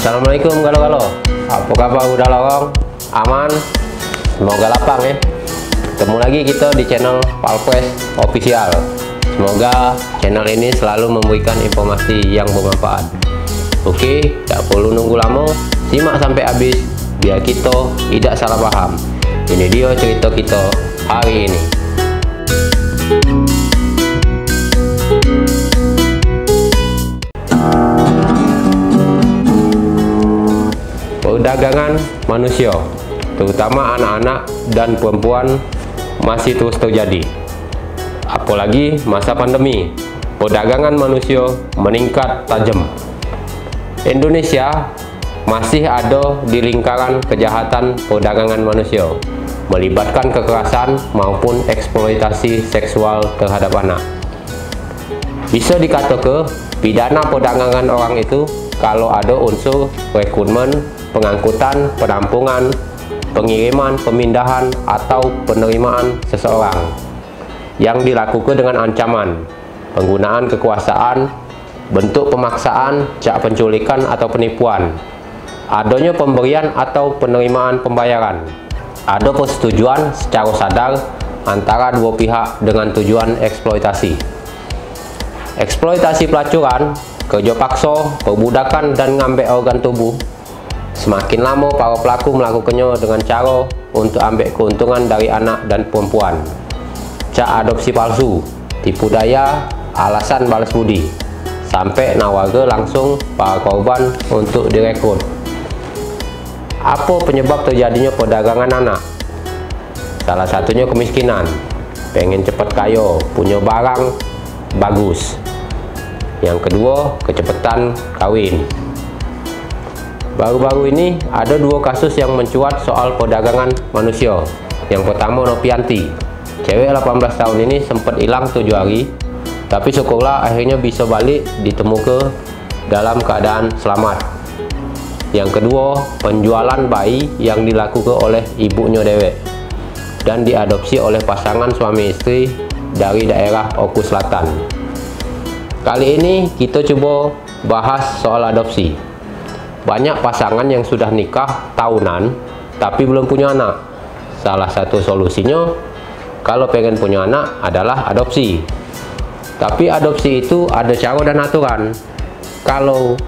Assalamualaikum galo-galo. Apa kabar udah lorong? Aman? Semoga lapang ya. Ketemu lagi kita di channel Palpres Official. Semoga channel ini selalu memberikan informasi yang bermanfaat. Oke, tak perlu nunggu lama, simak sampai habis biar kita tidak salah paham. Ini dia cerita kita hari ini. Perdagangan manusia, terutama anak-anak dan perempuan, masih terus terjadi. Apalagi masa pandemi, perdagangan manusia meningkat tajam. Indonesia masih ada di lingkaran kejahatan perdagangan manusia, melibatkan kekerasan maupun eksploitasi seksual terhadap anak. Bisa dikatakan pidana perdagangan orang itu kalau ada unsur rekrutmen, pengangkutan, penampungan, pengiriman, pemindahan, atau penerimaan seseorang yang dilakukan dengan ancaman, penggunaan kekuasaan, bentuk pemaksaan, cak penculikan atau penipuan, adanya pemberian atau penerimaan pembayaran, ada persetujuan secara sadar antara dua pihak dengan tujuan eksploitasi. Eksploitasi pelacuran, kerja paksa, perbudakan, dan ngambil organ tubuh. Semakin lama para pelaku melakukannya dengan cara untuk ambil keuntungan dari anak dan perempuan. Cak adopsi palsu, tipu daya, alasan balas budi, sampai nawaga langsung para korban untuk direkrut. Apa penyebab terjadinya perdagangan anak? Salah satunya kemiskinan, pengen cepat kaya, punya barang bagus. Yang kedua, kecepatan kawin. Baru-baru ini ada dua kasus yang mencuat soal perdagangan manusia. Yang pertama, Nopianti, cewek 18 tahun ini sempat hilang 7 hari, tapi syukurlah akhirnya bisa balik ditemukan dalam keadaan selamat. Yang kedua, penjualan bayi yang dilakukan oleh ibunya dewek dan diadopsi oleh pasangan suami istri dari daerah Oku Selatan. Kali ini kita coba bahas soal adopsi. Banyak pasangan yang sudah nikah tahunan tapi belum punya anak. Salah satu solusinya kalau pengen punya anak adalah adopsi. Tapi adopsi itu ada cara dan aturan. Kalau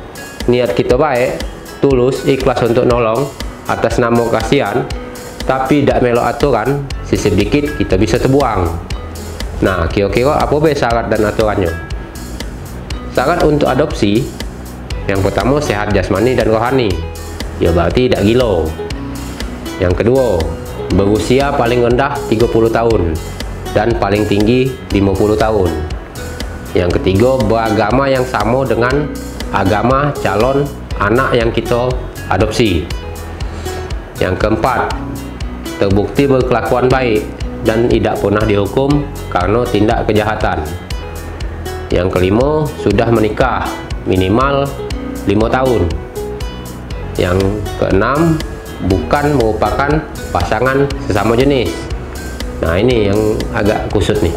niat kita baik, tulus, ikhlas untuk nolong atas nama kasihan, tapi tidak melo aturan, sisip dikit kita bisa terbuang. Nah, kira-kira apa syarat dan aturannya? Syarat untuk adopsi, yang pertama, sehat jasmani dan rohani, ya berarti tidak gila. Yang kedua, berusia paling rendah 30 tahun dan paling tinggi 50 tahun. Yang ketiga, beragama yang sama dengan agama calon anak yang kita adopsi. Yang keempat, terbukti berkelakuan baik dan tidak pernah dihukum karena tindak kejahatan. Yang kelima, sudah menikah minimal 5 tahun. Yang keenam, bukan merupakan pasangan sesama jenis. Nah, ini yang agak kusut nih.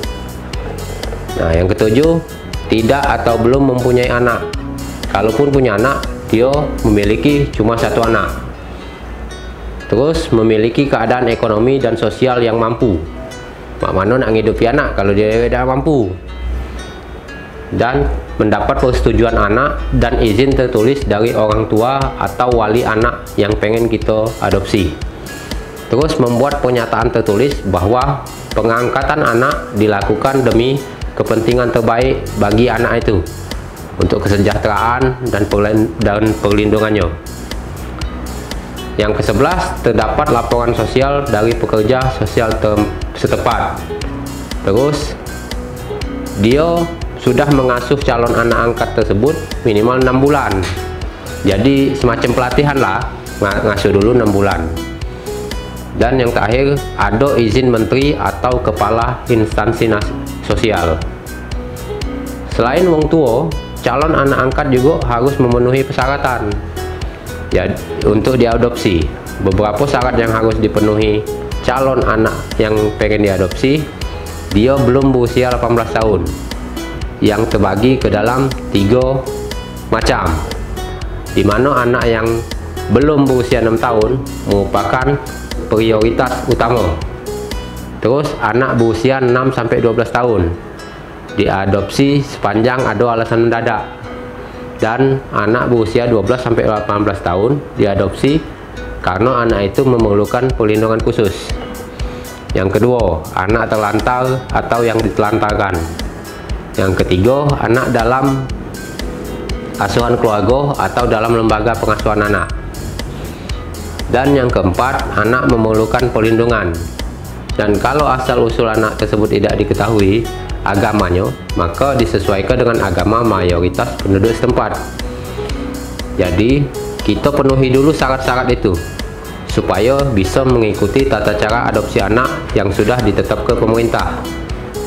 Nah, yang ketujuh, tidak atau belum mempunyai anak. Kalaupun punya anak, dia memiliki cuma satu anak. Terus memiliki keadaan ekonomi dan sosial yang mampu. Mak mana nak ngidupi anak kalau dia tidak mampu. Dan mendapat persetujuan anak dan izin tertulis dari orang tua atau wali anak yang pengen kita adopsi. Terus membuat pernyataan tertulis bahwa pengangkatan anak dilakukan demi kepentingan terbaik bagi anak itu, untuk kesejahteraan dan perlindungannya. Yang ke-11, terdapat laporan sosial dari pekerja sosial setempat. Terus dia sudah mengasuh calon anak angkat tersebut minimal 6 bulan. Jadi semacam pelatihan lah, ngasuh dulu 6 bulan. Dan yang terakhir, ada izin menteri atau kepala instansi sosial. Selain wong tua, calon anak angkat juga harus memenuhi persyaratan ya, untuk diadopsi. Beberapa syarat yang harus dipenuhi calon anak yang pengen diadopsi: dia belum berusia 18 tahun, yang terbagi ke dalam 3 macam. di mana anak yang belum berusia 6 tahun merupakan prioritas utama. Terus anak berusia 6-12 tahun diadopsi sepanjang ada alasan mendadak, dan anak berusia 12-18 tahun diadopsi karena anak itu memerlukan perlindungan khusus. Yang kedua, anak terlantar atau yang ditelantarkan. Yang ketiga, anak dalam asuhan keluarga atau dalam lembaga pengasuhan anak. Dan yang keempat, anak memerlukan perlindungan. Dan kalau asal-usul anak tersebut tidak diketahui agamanya, maka disesuaikan dengan agama mayoritas penduduk setempat. Jadi, kita penuhi dulu syarat-syarat itu supaya bisa mengikuti tata cara adopsi anak yang sudah ditetapkan pemerintah.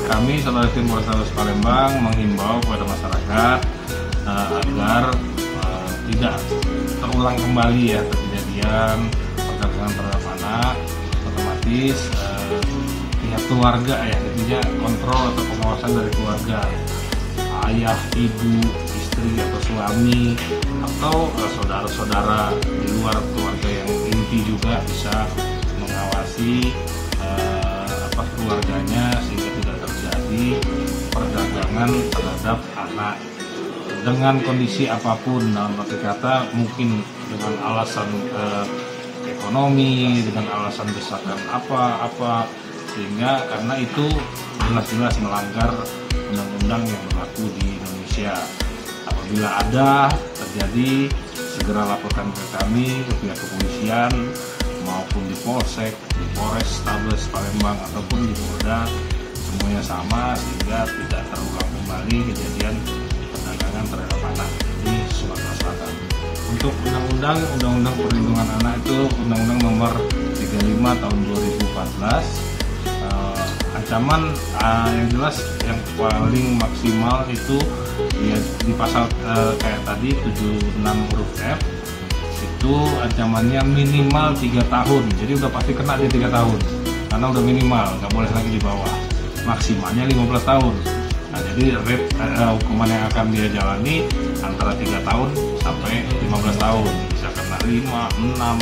Kami Saudara Tim Polrestabes Palembang menghimbau kepada masyarakat agar tidak terulang kembali ya kejadian perdagangan terhadap anak. Otomatis pihak keluarga ya, intinya kontrol atau pengawasan dari keluarga, ayah, ibu, istri atau suami atau saudara-saudara di luar keluarga yang inti juga bisa mengawasi keluarganya sehingga tidak terjadi perdagangan terhadap anak dengan kondisi apapun, dalam arti kata mungkin dengan alasan ekonomi, dengan alasan desakan apa, sehingga karena itu jelas-jelas melanggar undang-undang yang berlaku di Indonesia. Apabila ada terjadi, segera laporkan ke kami, ke pihak kepolisian maupun di Polsek, di Polrestabes Palembang ataupun di Polda, semuanya sama sehingga tidak terulang kembali kejadian perdagangan terhadap anak di Sumatera Selatan. Untuk undang-undang perlindungan anak itu Undang-Undang Nomor 35 Tahun 2014. Ancaman yang jelas yang paling maksimal itu ya, di pasal kayak tadi 76 huruf F itu ancamannya minimal 3 tahun. Jadi udah pasti kena dia 3 tahun karena udah minimal, nggak boleh lagi di bawah. Maksimalnya 15 tahun. Nah, jadi hukuman yang akan dia jalani antara 3 tahun sampai 15 tahun. Bisa kena 5, 6,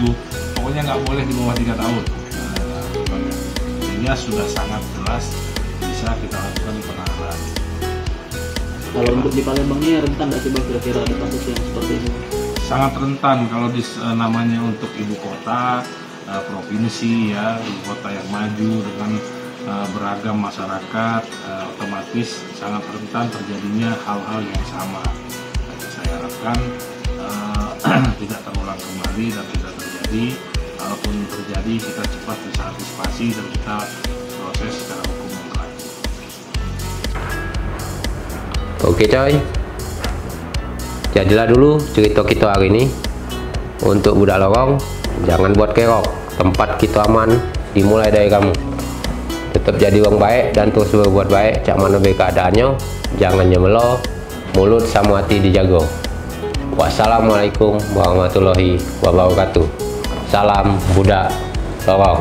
7, pokoknya nggak boleh di bawah 3 tahun. Sehingga sudah sangat jelas bisa kita lakukan penahanan. Kalau untuk di Palembang ini rentan nggak sih Bang kira-kira ada kasus yang seperti ini? Sangat rentan kalau namanya untuk ibu kota, provinsi ya, ibu kota yang maju dengan beragam masyarakat, otomatis sangat rentan terjadinya hal-hal yang sama. Saya harapkan tidak terulang kembali dan tidak terjadi. Kalaupun terjadi, kita cepat bisa antisipasi dan kita proses secara hukum yang berlaku. Oke coy, jadilah dulu cerita kita hari ini. Untuk budak lorong, jangan buat kerok. Tempat kita aman dimulai dari kamu. Tetap jadi orang baik dan terus berbuat baik. Cak mana baik keadaannya, jangan nyemelo, mulut sama hati dijaga. Wassalamualaikum warahmatullahi wabarakatuh. Salam budak lorong.